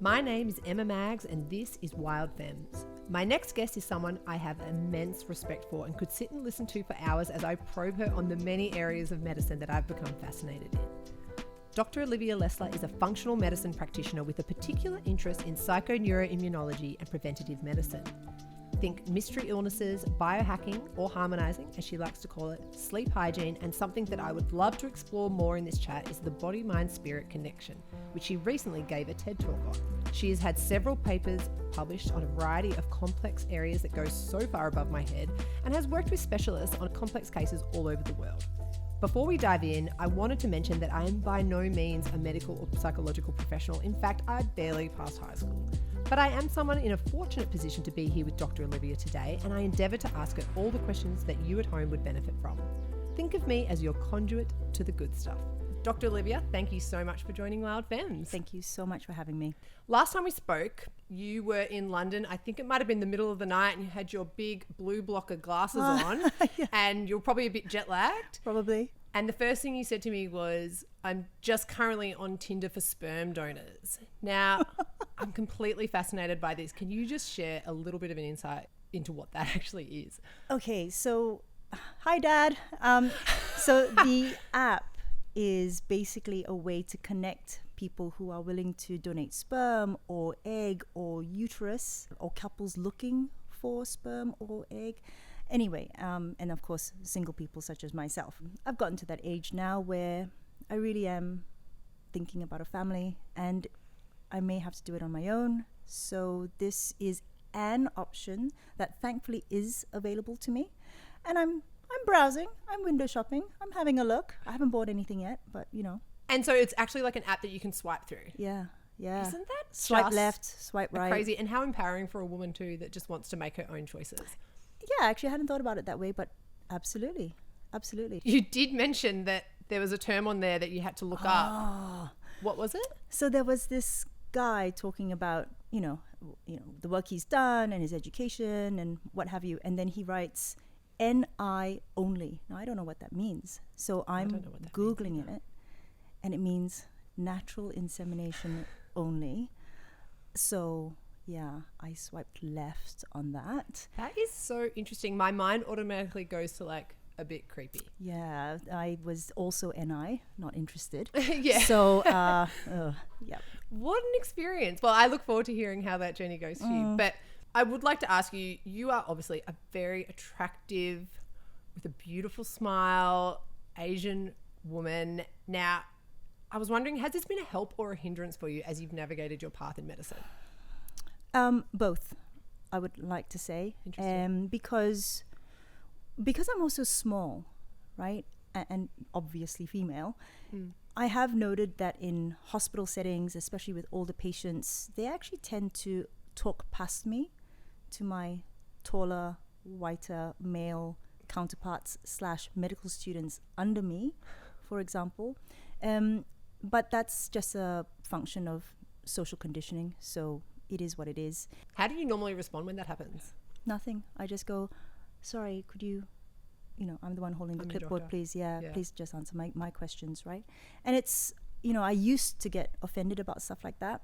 My name is Emma Maggs and this is Wildfemmes. My next guest is someone I have immense respect for and could sit and listen to for hours as I probe her on the many areas of medicine that I've become fascinated in. Dr. Olivia Lesslar is a functional medicine practitioner with a particular interest in psychoneuroimmunology and preventative medicine. Think mystery illnesses, biohacking, or harmonizing, as she likes to call it, sleep hygiene, and something that I would love to explore more in this chat is the body-mind-spirit connection, which she recently gave a TED Talk on. She has had several papers published on a variety of complex areas that go so far above my head and has worked with specialists on complex cases all over the world. Before we dive in, I wanted to mention that I am by no means a medical or psychological professional. In fact, I barely passed high school. But I am someone in a fortunate position to be here with Dr. Olivia today, and I endeavour to ask her all the questions that you at home would benefit from. Think of me as your conduit to the good stuff. Dr. Olivia, thank you so much for joining Wildfemmes. Thank you so much for having me. Last time we spoke, you were in London. I think it might have been the middle of the night, and you had your big blue blocker glasses on, yeah. and you're probably a bit jet lagged. Probably. And the first thing you said to me was, I'm just currently on Tinder for sperm donors. Now, I'm completely fascinated by this. Can you just share a little bit of an insight into what that actually is? Okay, so hi, Dad. So the app is basically a way to connect people who are willing to donate sperm or egg or uterus, or couples looking for sperm or egg. Anyway, and of course, single people such as myself. I've gotten to that age now where I really am thinking about a family, and I may have to do it on my own. So this is an option that thankfully is available to me. And I'm browsing, I'm window shopping, I'm having a look. I haven't bought anything yet, but you know. And so it's actually like an app that you can swipe through. Yeah. Isn't that swipe just left, swipe right? Crazy, and how empowering for a woman too that just wants to make her own choices. Yeah, actually I hadn't thought about it that way, but absolutely. You did mention that there was a term on there that you had to look up. What was it? So there was this guy talking about, you know, the work he's done and his education and what have you, and then he writes NI only. Now I don't know what that means. So I'm Googling it, and it means natural insemination only. So yeah, I swiped left on that. That is so interesting. My mind automatically goes to like a bit creepy. Yeah, I was also NI, not interested. Yeah. So, yeah. What an experience. Well, I look forward to hearing how that journey goes for you. But I would like to ask you, you are obviously a very attractive, with a beautiful smile, Asian woman. Now, I was wondering, has this been a help or a hindrance for you as you've navigated your path in medicine? Both, I would like to say. Interesting. Because I'm also small, right? And obviously female. I have noted that in hospital settings, especially with older patients, they actually tend to talk past me to my taller, whiter male counterparts / medical students under me, for example. But that's just a function of social conditioning. So it is what it is. How do you normally respond when that happens? Nothing. I just go, sorry, could you, I'm the one holding the clipboard, please. Yeah, please just answer my questions, right? And it's, I used to get offended about stuff like that.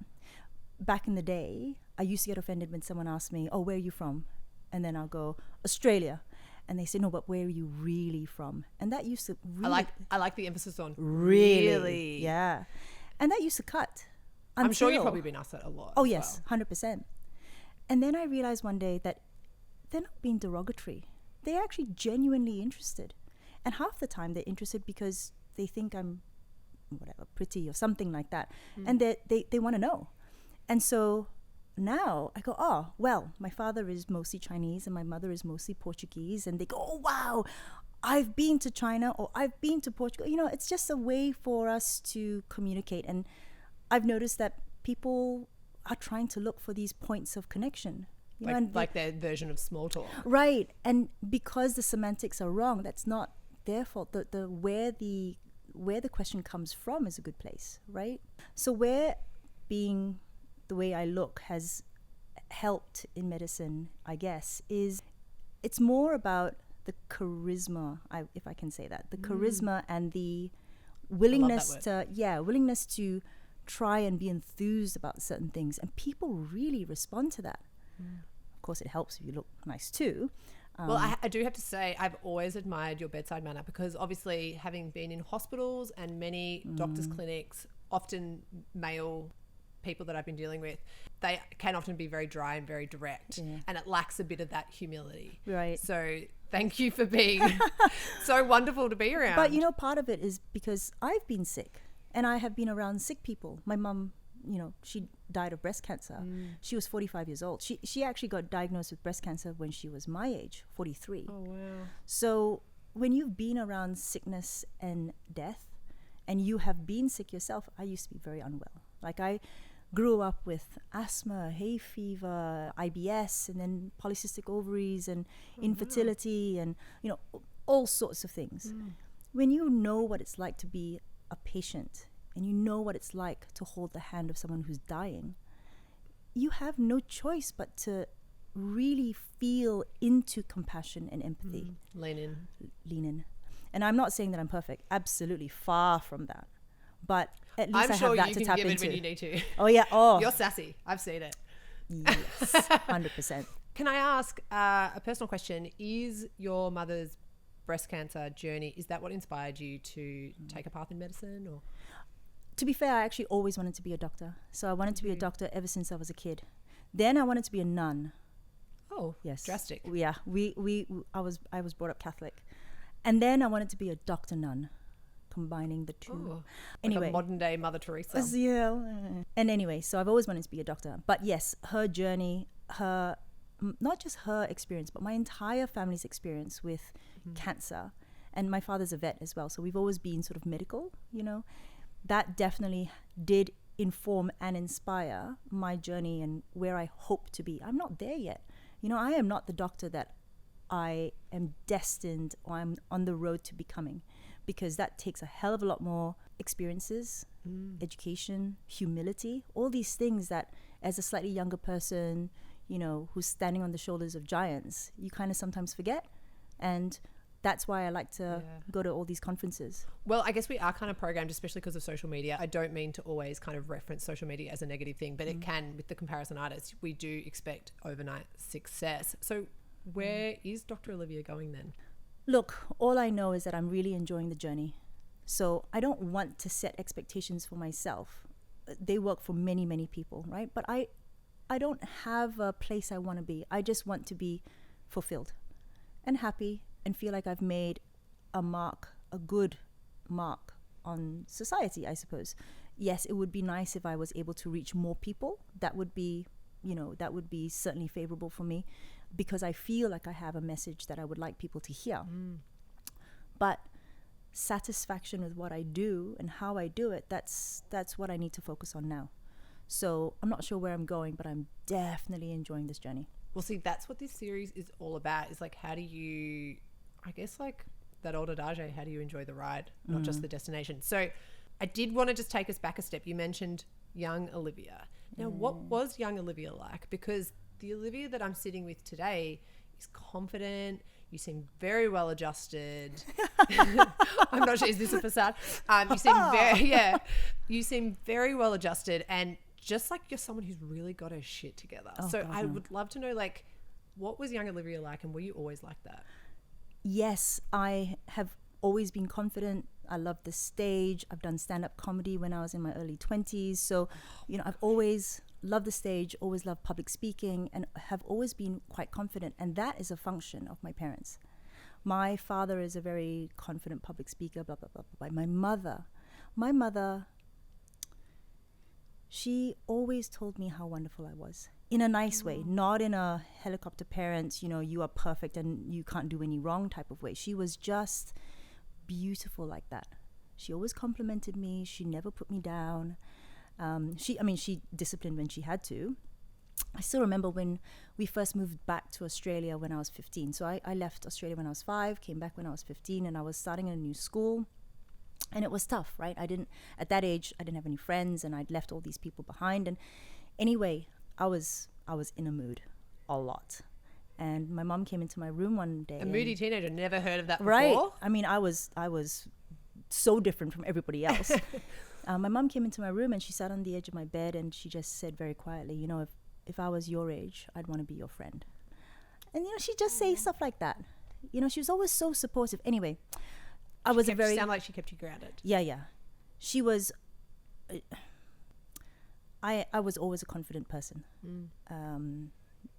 Back in the day, I used to get offended when someone asked me, oh, where are you from? And then I'll go, Australia. And they say, no, but where are you really from? And that used to really... I like the emphasis on really. Yeah. And that used to cut. I'm sure you've probably been asked that a lot. Oh, yes, 100%. And then I realized one day that they're not being derogatory. They're actually genuinely interested. And half the time they're interested because they think I'm, pretty or something like that. And they want to know. And so now I go, oh, well, my father is mostly Chinese and my mother is mostly Portuguese. And they go, oh, wow, I've been to China or I've been to Portugal. It's just a way for us to communicate. And I've noticed that people are trying to look for these points of connection. Like their version of small talk. Right. And because the semantics are wrong, that's not their fault. The where the question comes from is a good place, right? So where being the way I look has helped in medicine, I guess, is it's more about the charisma, if I can say that, the charisma and the willingness to try and be enthused about certain things, and people really respond to that. Of course, it helps if you look nice too. Well, I do have to say, I've always admired your bedside manner, because obviously having been in hospitals and many doctors' clinics, often male people that I've been dealing with, they can often be very dry and very direct, and it lacks a bit of that humility. Right. So thank you for being so wonderful to be around. But you know, part of it is because I've been sick, and I have been around sick people. My mum, you know, she died of breast cancer. She was 45 years old. She actually got diagnosed with breast cancer when she was my age, 43. Oh, wow. So when you've been around sickness and death, and you have been sick yourself, I used to be very unwell. Like, I grew up with asthma, hay fever, IBS, and then polycystic ovaries and infertility and, you know, all sorts of things. When you know what it's like to be a patient, and you know what it's like to hold the hand of someone who's dying, you have no choice but to really feel into compassion and empathy. Lean in. And I'm not saying that I'm perfect. Absolutely far from that. But at least I'm I sure have that you to can tap give into. it when you need to. Oh, yeah. Oh, You're sassy. I've seen it. yes. 100%. Can I ask a personal question? Is your mother's breast cancer journey, is that what inspired you to take a path in medicine? Or To be fair, I actually always wanted to be a doctor. So I wanted to be a doctor ever since I was a kid. Then I wanted to be a nun. Oh, Yes. drastic. Yeah. I was brought up Catholic. And then I wanted to be a doctor nun, combining the two. Oh, Anyway. like a modern day Mother Teresa. Yeah. And anyway, so I've always wanted to be a doctor. But yes, her journey, not just her experience, but my entire family's experience with cancer. And my father's a vet as well. So we've always been sort of medical, you know. That definitely did inform and inspire my journey and where I hope to be. I'm not there yet. You know, I am not the doctor that I am destined or I'm on the road to becoming, because that takes a hell of a lot more experiences, education, humility, all these things that as a slightly younger person, you know, who's standing on the shoulders of giants, you kind of sometimes forget. And that's why I like to go to all these conferences. Well, I guess we are kind of programmed, especially because of social media. I don't mean to always kind of reference social media as a negative thing, but it can, with the comparisonitis, we do expect overnight success. So where is Dr. Olivia going then? Look, all I know is that I'm really enjoying the journey. So I don't want to set expectations for myself. They work for many, many people, right? But I don't have a place I want to be. I just want to be fulfilled and happy and feel like I've made a mark, a good mark on society, I suppose. Yes, it would be nice if I was able to reach more people. That would be, you know, that would be certainly favorable for me, because I feel like I have a message that I would like people to hear. But satisfaction with what I do and how I do it, that's what I need to focus on now. So I'm not sure where I'm going, but I'm definitely enjoying this journey. Well, see, that's what this series is all about, is like, how do you, I guess, like that old adage, how do you enjoy the ride, not just the destination? So I did want to just take us back a step. You mentioned young Olivia. Now, what was young Olivia like? Because the Olivia that I'm sitting with today is confident. You seem very well adjusted. I'm not sure, is this a facade? You seem very well adjusted, and just like you're someone who's really got her shit together. I would love to know, like, what was young Olivia like, and were you always like that? Yes, I have always been confident. I love the stage. I've done stand-up comedy when I was in my early 20s. So, you know, I've always loved the stage, always loved public speaking, and have always been quite confident. And that is a function of my parents. My father is a very confident public speaker, blah, blah, blah, blah, blah. My mother, she always told me how wonderful I was. In a nice way, not in a helicopter parent, you know, you are perfect and you can't do any wrong type of way. She was just beautiful like that. She always complimented me. She never put me down. She disciplined when she had to. I still remember when we first moved back to Australia when I was 15. So I left Australia when I was 5, came back when I was 15, and I was starting a new school. And it was tough, right? At that age, I didn't have any friends, and I'd left all these people behind. And anyway, I was in a mood a lot. And my mom came into my room one day. A moody teenager, never heard of that before. Right. I mean, I was so different from everybody else. My mom came into my room and she sat on the edge of my bed and she just said very quietly, you know, if I was your age, I'd want to be your friend. And, you know, she just say stuff like that. You know, she was always so supportive. Anyway, I was a very... Sound like she kept you grounded. Yeah. She was... I was always a confident person.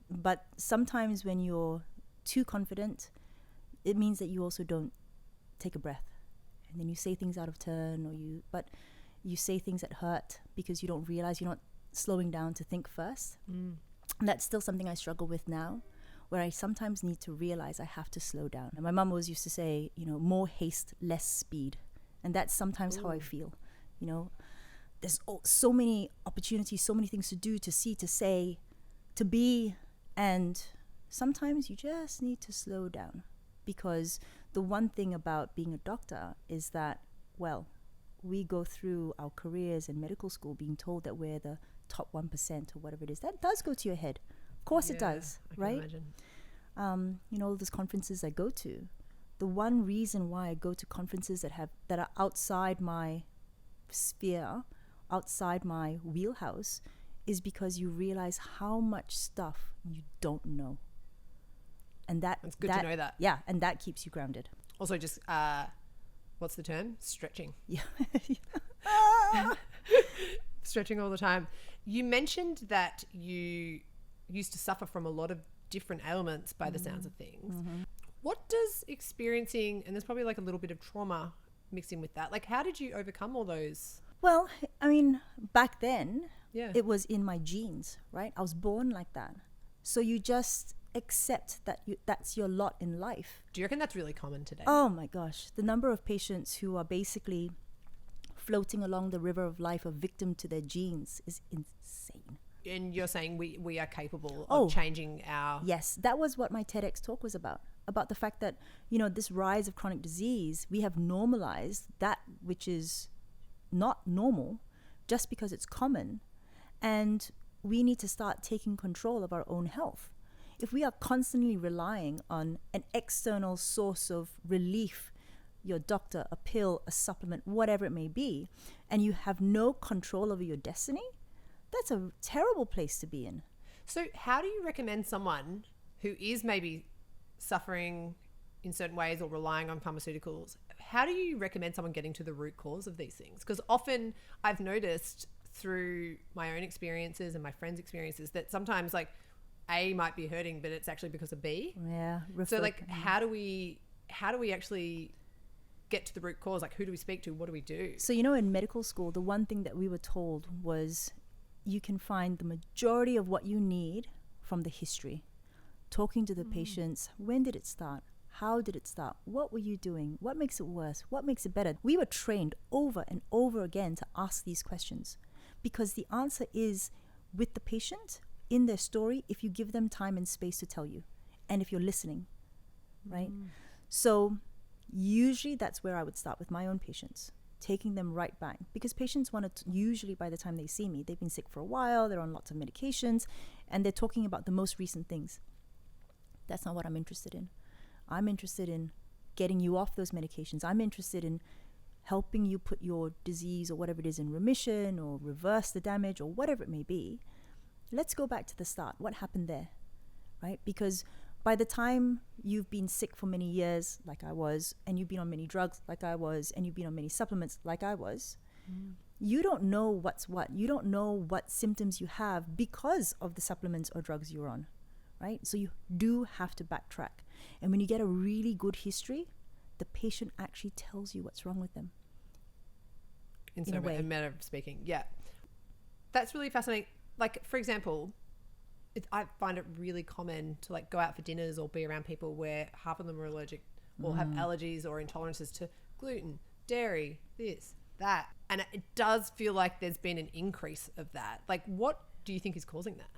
But sometimes when you're too confident, it means that you also don't take a breath. And then you say things out of turn, but you say things that hurt because you don't realize you're not slowing down to think first. And that's still something I struggle with now, where I sometimes need to realize I have to slow down. And my mum always used to say, you know, more haste, less speed. And that's sometimes how I feel. You know, there's so many opportunities, so many things to do, to see, to say, to be. And sometimes you just need to slow down, because the one thing about being a doctor is that, well, we go through our careers in medical school being told that we're the top 1% or whatever it is. That does go to your head. Of course it does, right? Imagine. You know, all those conferences I go to, the one reason why I go to conferences that are outside my sphere, outside my wheelhouse, is because you realize how much stuff you don't know. And it's good to know that. Yeah, and that keeps you grounded. Also, just what's the term? Stretching. Yeah. Stretching all the time. You mentioned that you used to suffer from a lot of different ailments by the sounds of things. What does experiencing, and there's probably like a little bit of trauma mixed in with that, like how did you overcome all those? Well, I mean, back then, it was in my genes, right? I was born like that. So you just accept that that's your lot in life. Do you reckon that's really common today? Oh my gosh. The number of patients who are basically floating along the river of life, a victim to their genes, is insane. And you're saying we are capable of changing our... Yes, that was what my TEDx talk was about the fact that, you know, this rise of chronic disease, we have normalized that which is not normal just because it's common, and we need to start taking control of our own health. If we are constantly relying on an external source of relief, your doctor, a pill, a supplement, whatever it may be, and you have no control over your destiny, that's a terrible place to be in. So how do you recommend someone who is maybe suffering in certain ways or relying on pharmaceuticals, how do you recommend someone getting to the root cause of these things? Because often I've noticed through my own experiences and my friends' experiences that sometimes like A might be hurting, but it's actually because of B. Yeah. So like how do we actually get to the root cause? Like who do we speak to? What do we do? So, you know, in medical school, the one thing that we were told was you can find the majority of what you need from the history. Talking to the patients, when did it start? How did it start? What were you doing? What makes it worse? What makes it better? We were trained over and over again to ask these questions, because the answer is with the patient in their story if you give them time and space to tell you, and if you're listening, right? So usually that's where I would start with my own patients, taking them right back, because patients want to, usually by the time they see me, they've been sick for a while, they're on lots of medications, and they're talking about the most recent things. That's not what I'm interested in. I'm interested in getting you off those medications. I'm interested in helping you put your disease or whatever it is in remission, or reverse the damage, or whatever it may be. Let's go back to the start. What happened there, right? Because by the time you've been sick for many years, like I was, and you've been on many drugs, like I was, and you've been on many supplements, like I was, you don't know what's what. You don't know what symptoms you have because of the supplements or drugs you're on, right? So you do have to backtrack. And when you get a really good history, the patient actually tells you what's wrong with them. In a manner of speaking, yeah. That's really fascinating. Like, for example, I find it really common to like go out for dinners or be around people where half of them are allergic or have allergies or intolerances to gluten, dairy, this, that. And it does feel like there's been an increase of that. Like, what do you think is causing that?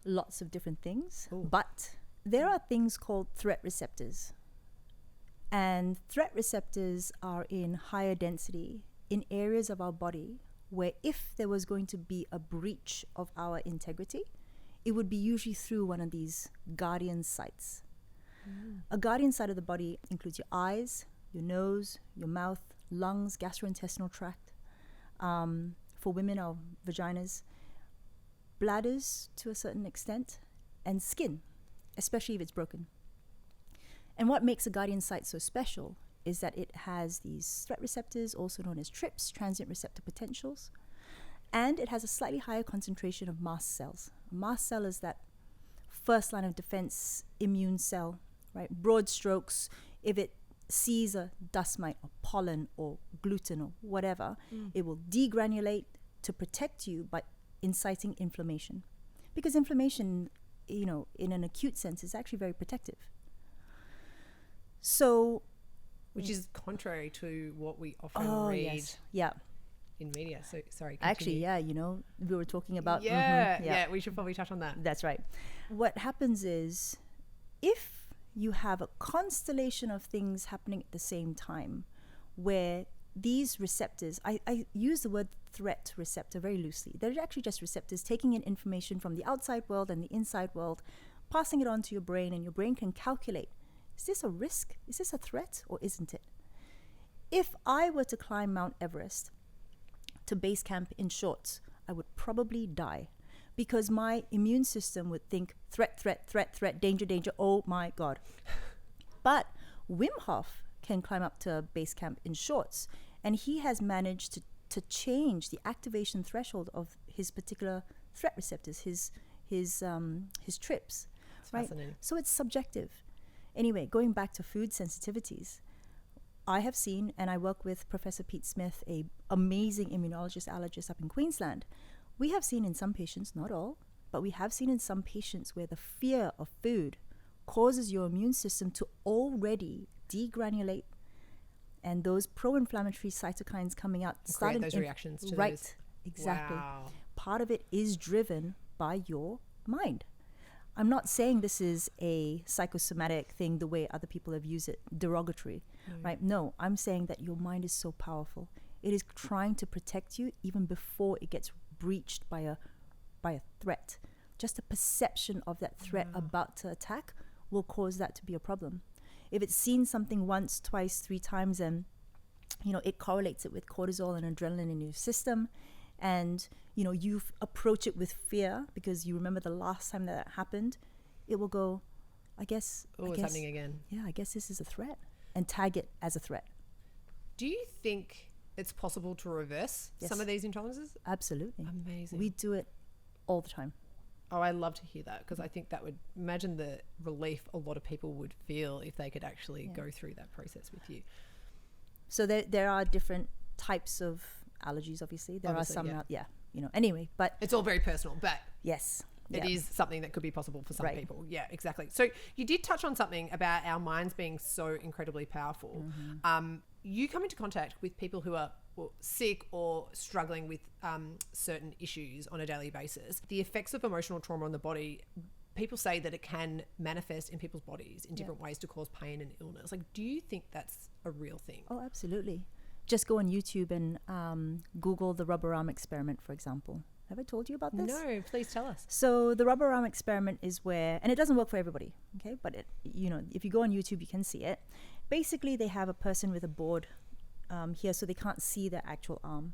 Lots of different things, but there are things called threat receptors. And threat receptors are in higher density in areas of our body where if there was going to be a breach of our integrity, it would be usually through one of these guardian sites. A guardian site of the body includes your eyes, your nose, your mouth, lungs, gastrointestinal tract. For women, our vaginas, bladders to a certain extent, and skin, especially if it's broken. And what makes a guardian site so special is that it has these threat receptors, also known as TRPs, transient receptor potentials, and it has a slightly higher concentration of mast cells. A mast cell is that first line of defense immune cell, right? Broad strokes, if it sees a dust mite or pollen or gluten or whatever, it will degranulate to protect you by inciting inflammation. Because inflammation, you know, in an acute sense, is actually very protective. So, which is contrary to what we often read in media. So, sorry, continue. Actually, yeah, you know, we were talking about... Yeah, we should probably touch on that. That's right. What happens is, if you have a constellation of things happening at the same time, where these receptors, I use the word threat receptor very loosely. They're actually just receptors taking in information from the outside world and the inside world, passing it on to your brain, and your brain can calculate, is this a risk? Is this a threat, or isn't it? If I were to climb Mount Everest to base camp in shorts, I would probably die, because my immune system would think threat, danger, danger, oh my God. But Wim Hof can climb up to base camp in shorts, and he has managed to change the activation threshold of his particular threat receptors, his TRPs. It's right? fascinating. So it's subjective. Anyway, going back to food sensitivities, I have seen, and I work with Professor Pete Smith, a amazing immunologist, allergist up in Queensland. We have seen in some patients, not all, but we have seen in some patients where the fear of food causes your immune system to already degranulate, and those pro-inflammatory cytokines coming out create those reactions to right, those. exactly. Wow. Part of it is driven by your mind. I'm not saying this is a psychosomatic thing the way other people have used it, derogatory, right? No, I'm saying that your mind is so powerful. It is trying to protect you even before it gets breached by a threat. Just a perception of that threat about to attack will cause that to be a problem. If it's seen something once, twice, 3 times, and you know it correlates it with cortisol and adrenaline in your system, and you know you approach it with fear because you remember the last time that happened, it will go, I guess It's happening again. Yeah, I guess this is a threat, and tag it as a threat. Do you think it's possible to reverse some of these intolerances? Absolutely. Amazing. We do it all the time. Oh, I love to hear that, because I think that would, imagine the relief a lot of people would feel if they could actually go through that process with you. So there are different types of allergies, obviously. There are some, anyway, but... It's all very personal, but... Yes. It is something that could be possible for some people. Yeah, exactly. So you did touch on something about our minds being so incredibly powerful. You come into contact with people who are sick or struggling with certain issues on a daily basis. The effects of emotional trauma on the body, people say that it can manifest in people's bodies in different ways to cause pain and illness. Like, do you think that's a real thing? Oh, absolutely. Just go on YouTube and Google the rubber arm experiment, for example. Have I told you about this? No, please tell us. So the rubber arm experiment is where, and it doesn't work for everybody, okay? But if you go on YouTube, you can see it. Basically, they have a person with a board here, so they can't see their actual arm.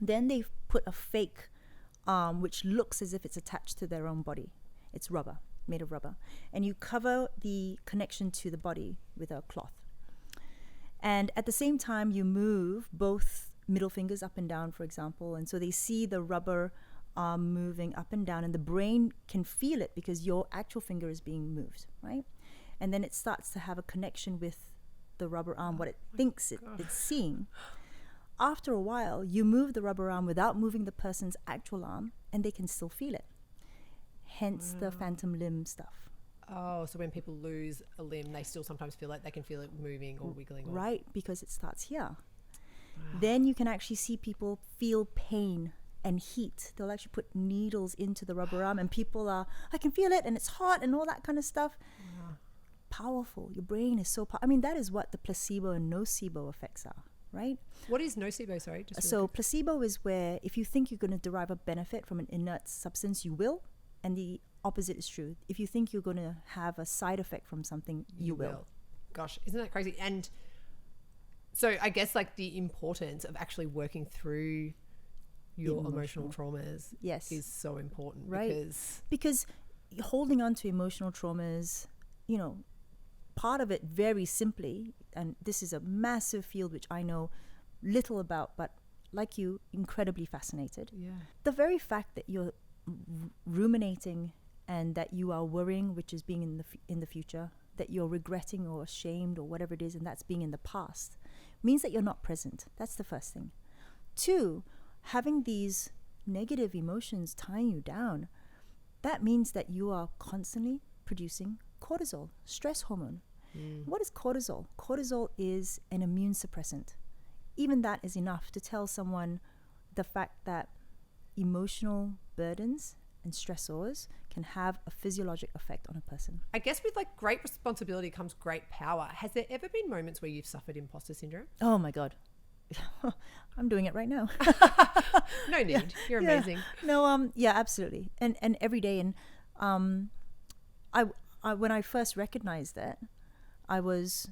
Then they put a fake arm, which looks as if it's attached to their own body. It's rubber, made of rubber. And you cover the connection to the body with a cloth. And at the same time, you move both middle fingers up and down, for example. And so they see the rubber arm moving up and down, and the brain can feel it because your actual finger is being moved, right? And then it starts to have a connection with the rubber arm, what it thinks it's seeing. After a while, you move the rubber arm without moving the person's actual arm, and they can still feel it. Hence the phantom limb stuff. Oh, so when people lose a limb, they still sometimes feel like they can feel it moving or wiggling. Right, because it starts here. Then you can actually see people feel pain and heat. They'll actually put needles into the rubber arm, and people are, I can feel it, and it's hot and all that kind of stuff. Powerful. Your brain is so powerful. I mean, that is what the placebo and nocebo effects are, right? What is nocebo? Sorry. So placebo is where if you think you're going to derive a benefit from an inert substance, you will. And the opposite is true. If you think you're going to have a side effect from something, you will. Gosh, isn't that crazy? And So I guess like the importance of actually working through your emotional traumas Yes. is so important. Right. Because holding on to emotional traumas, you know, part of it very simply, and this is a massive field which I know little about, but like you, incredibly fascinated. Yeah. The very fact that you're ruminating and that you are worrying, which is being in the future, that you're regretting or ashamed or whatever it is, and that's being in the past, means that you're not present. That's the first thing. 2, having these negative emotions tying you down, that means that you are constantly producing cortisol, stress hormone. What is cortisol? Cortisol is an immune suppressant. Even that is enough to tell someone the fact that emotional burdens and stressors can have a physiologic effect on a person. I guess with like great responsibility comes great power. Has there ever been moments where you've suffered imposter syndrome? Oh my God. I'm doing it right now. No need. Yeah. You're amazing. No, yeah, absolutely. And every day. And I when I first recognized that, I was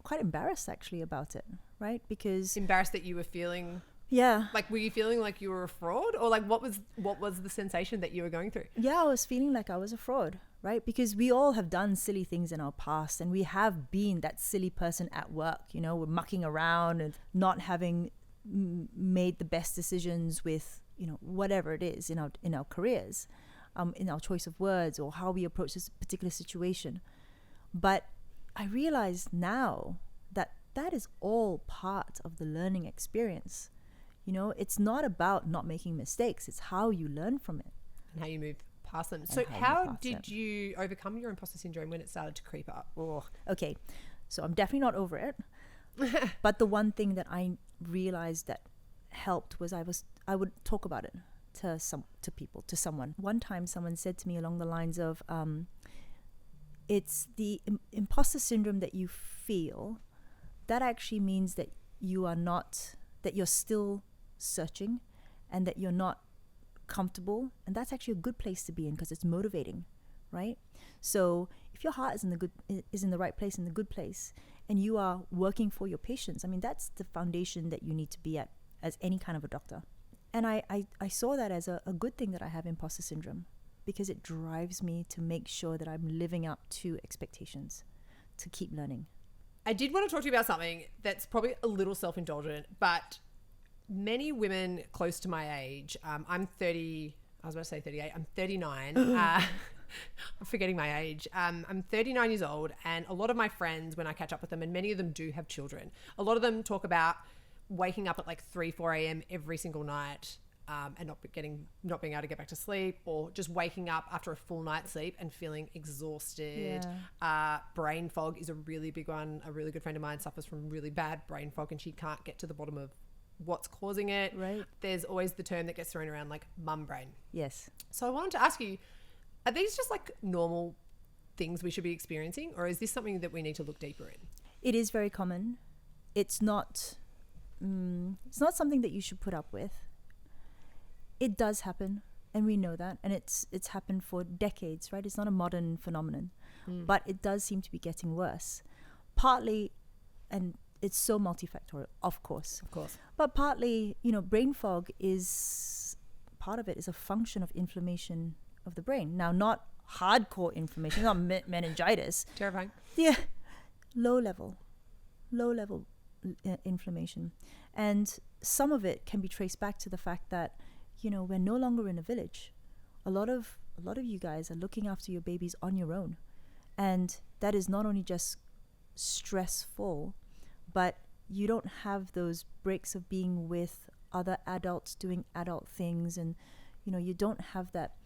quite embarrassed actually about it, right? Because Embarrassed that you were feeling, yeah, like, were you feeling like you were a fraud, or like what was the sensation that you were going through? yeah, I was feeling like I was a fraud, right? Because we all have done silly things in our past, and we have been that silly person at work. You know, we're mucking around and not having made the best decisions with, you know, whatever it is in our careers, in our choice of words or how we approach this particular situation. But I realize now that that is all part of the learning experience. You know, it's not about not making mistakes. It's how you learn from it. And how you move past them. So how did you overcome your imposter syndrome when it started to creep up? Oh, okay. So I'm definitely not over it. But the one thing that I realized that helped was I would talk about it to people, to someone. One time someone said to me along the lines of, it's the imposter syndrome that you feel, that actually means that that you're still searching and that you're not comfortable. And that's actually a good place to be in because it's motivating, right? So if your heart is in the right place, in the good place, and you are working for your patients, I mean, that's the foundation that you need to be at as any kind of a doctor. And I saw that as a good thing that I have imposter syndrome, because it drives me to make sure that I'm living up to expectations, to keep learning. I did want to talk to you about something that's probably a little self-indulgent, but many women close to my age, I'm 30, I was about to say 38, I'm 39. I'm forgetting my age. I'm 39 years old, and a lot of my friends, when I catch up with them, and many of them do have children, a lot of them talk about waking up at like 4 a.m. every single night, and not being able to get back to sleep, or just waking up after a full night's sleep and feeling exhausted. Yeah. Brain fog is a really big one. A really good friend of mine suffers from really bad brain fog, and she can't get to the bottom of what's causing it. Right. There's always the term that gets thrown around, like mum brain. Yes. So I wanted to ask you, are these just like normal things we should be experiencing, or is this something that we need to look deeper in? It is very common. It's not something that you should put up with. It does happen, and we know that, and it's happened for decades, right? It's not a modern phenomenon, but it does seem to be getting worse. Partly, and it's so multifactorial, of course, but partly, you know, brain fog is part of it is a function of inflammation of the brain. Now, not hardcore inflammation, not meningitis. Terrifying. Yeah, low level inflammation, and some of it can be traced back to the fact that, you know, we're no longer in a village. A lot of you guys are looking after your babies on your own, and that is not only just stressful, but you don't have those breaks of being with other adults doing adult things, and you know, you don't have that,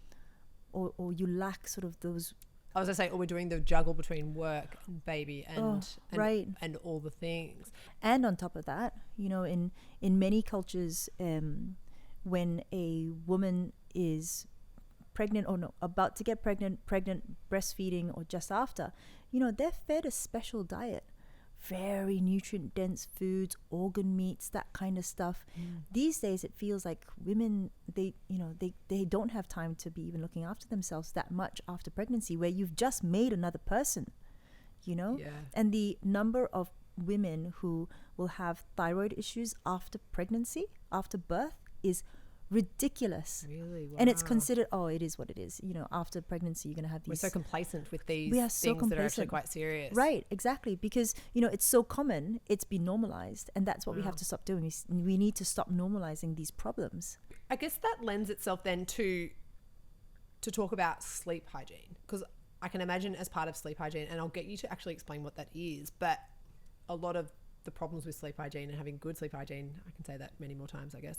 or you lack sort of those. I was going to say, or we're doing the juggle between work and baby and right, and all the things. And on top of that, you know, in many cultures, when a woman is pregnant or about to get pregnant, breastfeeding, or just after, you know, they're fed a special diet, very nutrient dense foods, organ meats, that kind of stuff. These days it feels like women, they don't have time to be even looking after themselves that much after pregnancy, where you've just made another person, you know. Yeah. And the number of women who will have thyroid issues after pregnancy, after birth, is ridiculous. Really? Wow. And it's considered, it is what it is. After pregnancy, you're going to have these. We're so complacent with these We are so things that are actually complacent. quite serious. Right, exactly. Because, it's so common, it's been normalized. And that's what we have to stop doing. We need to stop normalizing these problems. I guess that lends itself then to talk about sleep hygiene, because I can imagine as part of sleep hygiene, and I'll get you to actually explain what that is, but a lot of the problems with sleep hygiene and having good sleep hygiene, I can say that many more times, I guess,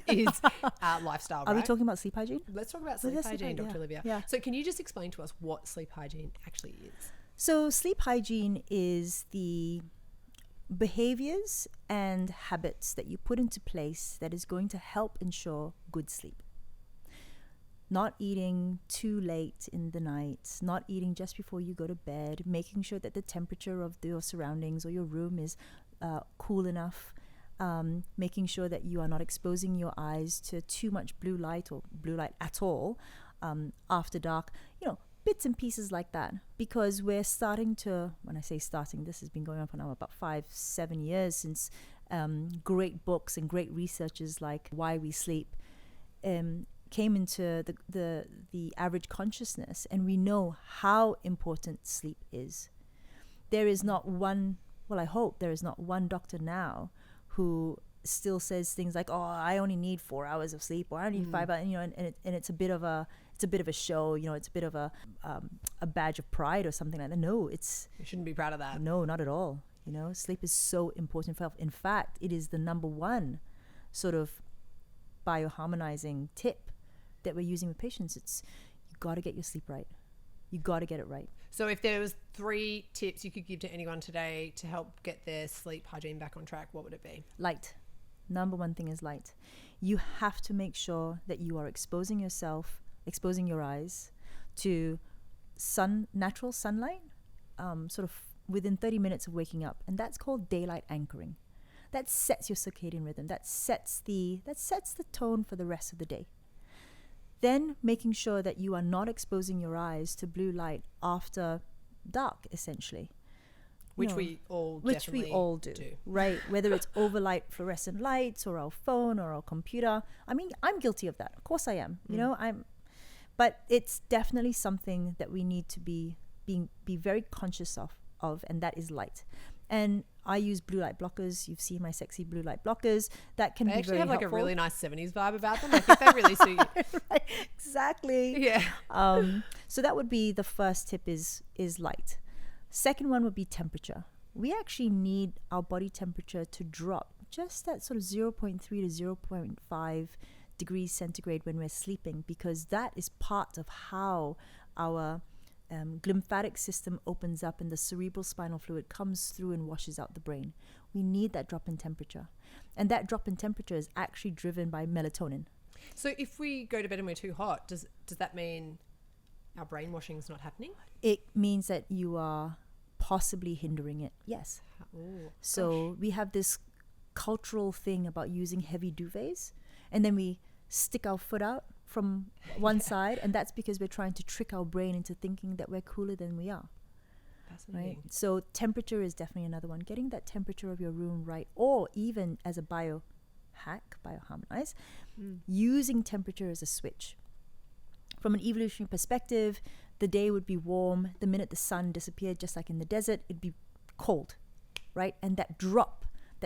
is lifestyle. Are we talking about sleep hygiene? Let's talk about sleep hygiene, Dr. Olivia. Yeah. So can you just explain to us what sleep hygiene actually is? So sleep hygiene is the behaviors and habits that you put into place that is going to help ensure good sleep. Not eating too late in the night, not eating just before you go to bed, making sure that the temperature of your surroundings or your room is cool enough, making sure that you are not exposing your eyes to too much blue light or blue light at all after dark, bits and pieces like that. Because we're starting to, when I say starting, this has been going on for now about 5-7 years since great books and great researchers like Why We Sleep came into the average consciousness, and we know how important sleep is. There is not one, I hope there is not one doctor now who still says things like, I only need 4 hours of sleep, or I only need 5 hours, and it's a bit of a show, it's a bit of a badge of pride or something like that. No, you shouldn't be proud of that. No, not at all. Sleep is so important for health. In fact, it is the number one sort of bioharmonizing tip that we're using with patients. It's, you got to get your sleep right. You got to get it right. So if there was 3 tips you could give to anyone today to help get their sleep hygiene back on track, what would it be? Light. Number one thing is light. You have to make sure that you are exposing your eyes to natural sunlight, sort of within 30 minutes of waking up. And that's called daylight anchoring. That sets your circadian rhythm. That sets the tone for the rest of the day. Then making sure that you are not exposing your eyes to blue light after dark, essentially. Which we all do. Right? Whether it's overlight fluorescent lights or our phone or our computer. I mean, I'm guilty of that. Of course I am. But it's definitely something that we need to be very conscious of, and that is light. And I use blue light blockers. You've seen my sexy blue light blockers. That can be very helpful. They actually have like a really nice 70s vibe about them. I think they really suit you. Right, exactly. Yeah. So that would be the first tip is light. Second one would be temperature. We actually need our body temperature to drop just at sort of 0.3 to 0.5 degrees centigrade when we're sleeping, because that is part of how our lymphatic system opens up and the cerebral spinal fluid comes through and washes out the brain. We need that drop in temperature. And that drop in temperature is actually driven by melatonin. So if we go to bed and we're too hot, does that mean our brainwashing is not happening? It means that you are possibly hindering it. Yes. So we have this cultural thing about using heavy duvets, and then we stick our foot out from one side, and that's because we're trying to trick our brain into thinking that we're cooler than we are. Right? So temperature is definitely another one. Getting that temperature of your room right, or even as a bioharmonize, using temperature as a switch. From an evolutionary perspective, the day would be warm. The minute the sun disappeared, just like in the desert, it'd be cold, right? And that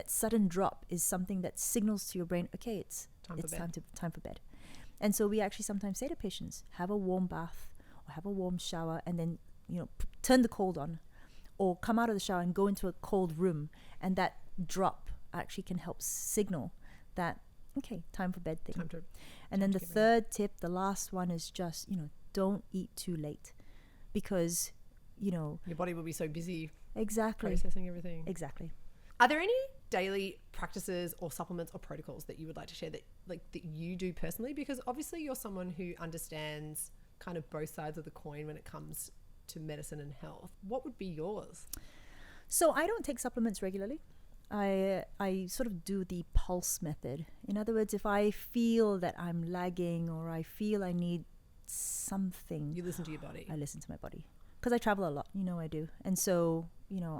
sudden drop is something that signals to your brain, okay, it's time for bed. And so we actually sometimes say to patients, have a warm bath or have a warm shower, and then turn the cold on, or come out of the shower and go into a cold room, and that drop actually can help signal that, okay, time for bed thing. And then the third tip, the last one, is just don't eat too late, because your body will be so busy processing everything. Exactly. Are there any daily practices or supplements or protocols that you would like to share that you do personally? Because obviously you're someone who understands kind of both sides of the coin when it comes to medicine and health. What would be yours? So I don't take supplements regularly. I sort of do the pulse method. In other words, if I feel that I'm lagging or I feel I need something, you listen to your body. I listen to my body, because I travel a lot. I do. And so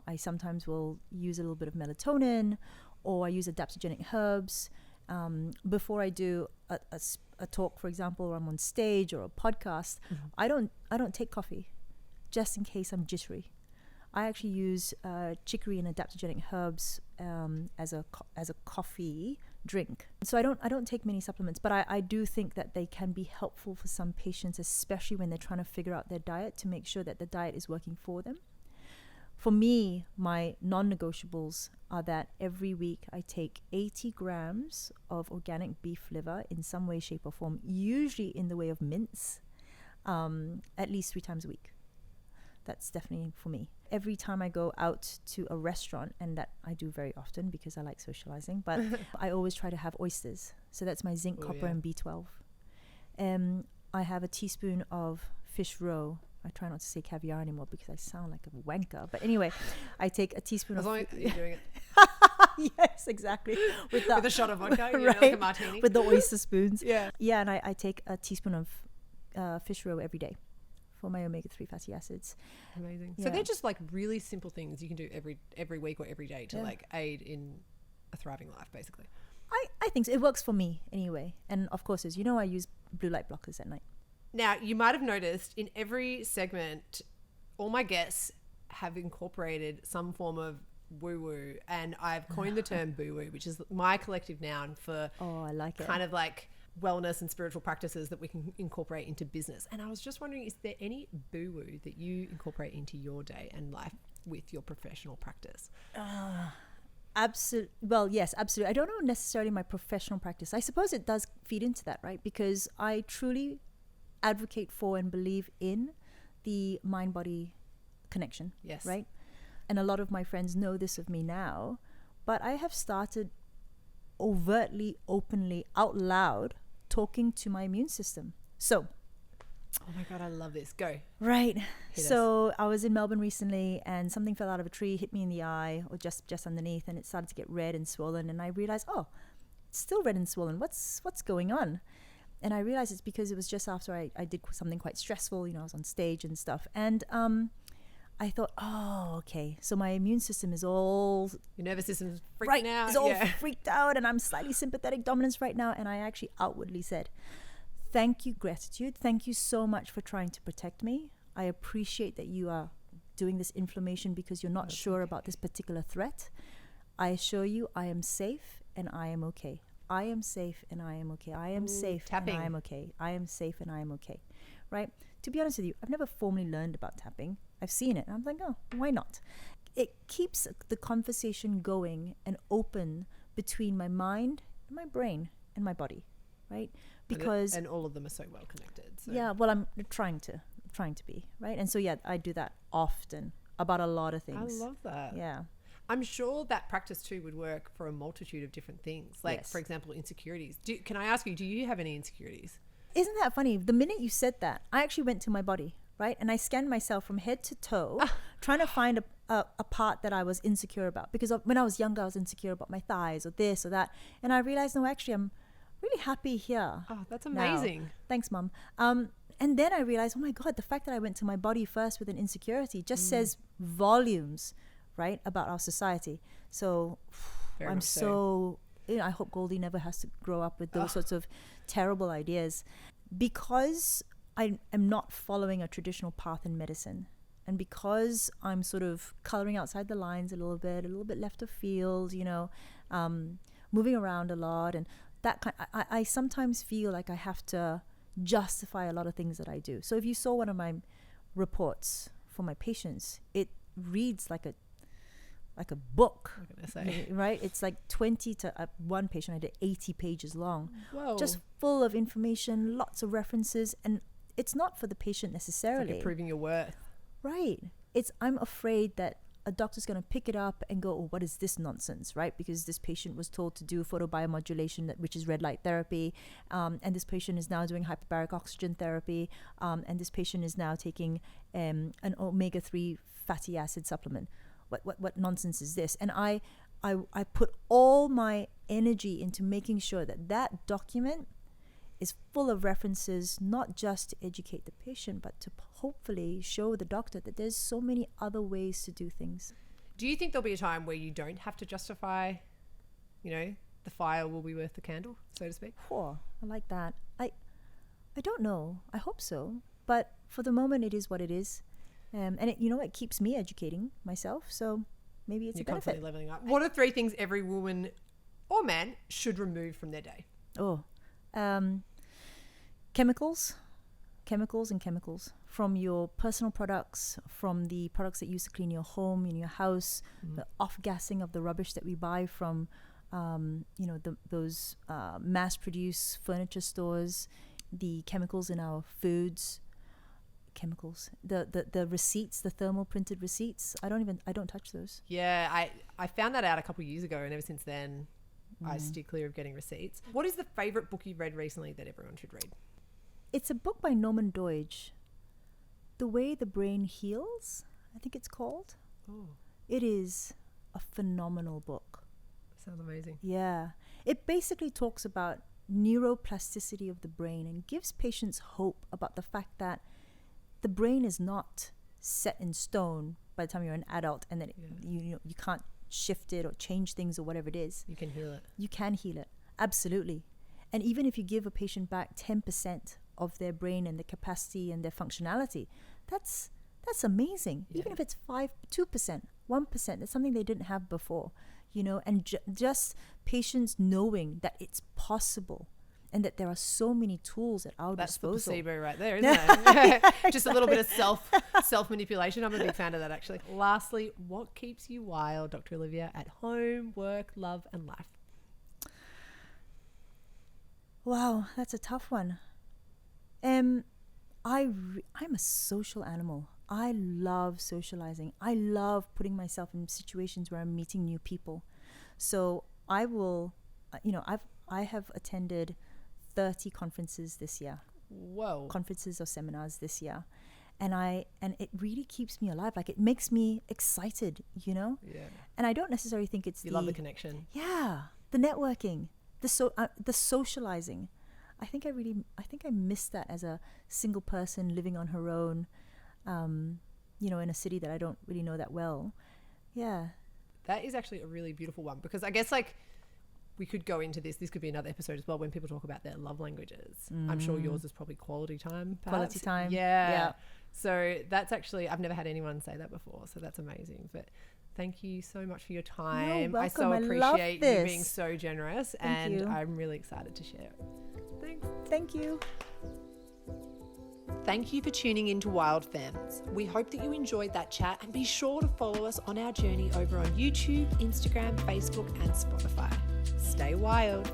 I sometimes will use a little bit of melatonin, or I use adaptogenic herbs. Before I do a talk, for example, or I'm on stage or a podcast, I don't take coffee, just in case I'm jittery. I actually use chicory and adaptogenic herbs as a coffee drink. So I don't take many supplements, but I do think that they can be helpful for some patients, especially when they're trying to figure out their diet, to make sure that the diet is working for them. For me, my non-negotiables are that every week I take 80 grams of organic beef liver in some way, shape or form, usually in the way of mince, at least 3 times a week. That's definitely for me. Every time I go out to a restaurant, and that I do very often because I like socializing, but I always try to have oysters. So that's my zinc, copper and B12. I have a teaspoon of fish roe. I try not to say caviar anymore because I sound like a wanker. But anyway, I take a teaspoon as long as you're doing it. Yes, exactly. With a shot of vodka, right? Like a martini. With the oyster spoons. Yeah, and I take a teaspoon of fish roe every day for my omega-3 fatty acids. Amazing. Yeah. So they're just like really simple things you can do every week or every day to like aid in a thriving life, basically. I think so. It works for me anyway. And of course, as you know, I use blue light blockers at night. Now, you might have noticed in every segment, all my guests have incorporated some form of woo-woo, and I've coined the term boo-woo, which is my collective noun for I like it. Kind of like wellness and spiritual practices that we can incorporate into business. And I was just wondering, is there any boo-woo that you incorporate into your day and life with your professional practice? Absolutely. Well, yes, absolutely. I don't know necessarily my professional practice. I suppose it does feed into that, right? Because I truly advocate for and believe in the mind-body connection. Yes. Right? And a lot of my friends know this of me now, but I have started overtly, openly, out loud talking to my immune system. So, oh my God, I love this. Go. Right. So I was in Melbourne recently and something fell out of a tree, hit me in the eye or just underneath, and it started to get red and swollen, and I realized, it's still red and swollen. What's going on? And I realized it's because it was just after I did something quite stressful. I was on stage and stuff. And I thought, okay. So my immune system is all... Your nervous system is freaking out. It's all freaked out, and I'm slightly sympathetic dominance right now. And I actually outwardly said, thank you, gratitude. Thank you so much for trying to protect me. I appreciate that you are doing this inflammation because you're not sure about this particular threat. I assure you I am safe and I am okay. I am safe and I am okay. I am safe tapping. And I am okay. I am safe and I am okay. Right? To be honest with you, I've never formally learned about tapping. I've seen it and I'm like, why not? It keeps the conversation going and open between my mind, my brain, and my body. Right? Because and all of them are so well connected. So. Yeah, well, I'm trying to be, right? And so I do that often about a lot of things. I love that. Yeah. I'm sure that practice too would work for a multitude of different things. Like, yes. For example, insecurities. Can I ask you, do you have any insecurities? Isn't that funny? The minute you said that, I actually went to my body, right? And I scanned myself from head to toe, trying to find a part that I was insecure about. Because when I was younger, I was insecure about my thighs or this or that. And I realized, no, actually, I'm really happy here. Oh, that's amazing. Now. Thanks, Mum. And then I realized, oh my God, the fact that I went to my body first with an insecurity just says volumes, right, about our society. So Very I'm much so I hope Goldie never has to grow up with those sorts of terrible ideas, because I am not following a traditional path in medicine. And because I'm sort of coloring outside the lines a little bit left of field, moving around a lot, and that I sometimes feel like I have to justify a lot of things that I do. So if you saw one of my reports for my patients, it reads like a book. I'm gonna say. Right? It's like 20 to one patient I did 80 pages long. Whoa. Just full of information, lots of references, and it's not for the patient necessarily. It's like proving your worth. Right. I'm afraid that a doctor's going to pick it up and go, what is this nonsense, right? Because this patient was told to do photobiomodulation, which is red light therapy, and this patient is now doing hyperbaric oxygen therapy, and this patient is now taking an omega-3 fatty acid supplement. What nonsense is this? And I put all my energy into making sure that document is full of references, not just to educate the patient, but to hopefully show the doctor that there's so many other ways to do things. Do you think there'll be a time where you don't have to justify, the fire will be worth the candle, so to speak? Oh, I like that. I don't know. I hope so. But for the moment, it is what it is. And it keeps me educating myself. So maybe it's a benefit. You're constantly leveling up. What are 3 things every woman or man should remove from their day? Chemicals from your personal products, from the products that you use to clean your home, in your house, the off-gassing of the rubbish that we buy from, those mass-produced furniture stores, the chemicals in our foods, the receipts, the thermal printed receipts. I don't touch those. Yeah, I found that out a couple of years ago, and ever since then, I steer clear of getting receipts. What is the favorite book you've read recently that everyone should read? It's a book by Norman Doidge, The Way the Brain Heals, I think it's called. Oh. It is a phenomenal book. Sounds amazing. Yeah. It basically talks about neuroplasticity of the brain and gives patients hope about the fact that the brain is not set in stone by the time you're an adult, and that you can't shift it or change things or whatever it is. You can heal it. You can heal it. Absolutely. And even if you give a patient back 10% of their brain and the capacity and their functionality, that's amazing. Yeah. Even if it's 2%, 1%, it's something they didn't have before, and just patients knowing that it's possible and that there are so many tools at our disposal. That's the placebo right there, isn't it? Just a little bit of self-manipulation. I'm a big fan of that, actually. Lastly, what keeps you wild, Dr. Olivia, at home, work, love, and life? Wow, that's a tough one. I'm a social animal. I love socializing. I love putting myself in situations where I'm meeting new people. So I will, I have attended 30 conferences this year. Whoa. Conferences or seminars this year. And it really keeps me alive. Like, it makes me excited, Yeah. And I don't necessarily think it's You love the connection. Yeah. The networking, the socializing. I think I missed that as a single person living on her own, in a city that I don't really know that well. Yeah. That is actually a really beautiful one, because I guess we could go into this could be another episode as well, when people talk about their love languages. I'm sure yours is probably quality time. Perhaps. Quality time. Yeah. So that's actually, I've never had anyone say that before. So that's amazing. But thank you so much for your time. You're I so welcome. appreciate you being so generous. Thank you. I'm really excited to share it. Thanks. Thank you. Thank you for tuning into Wildfemmes. We hope that you enjoyed that chat, and be sure to follow us on our journey over on YouTube, Instagram, Facebook, and Spotify. Stay wild.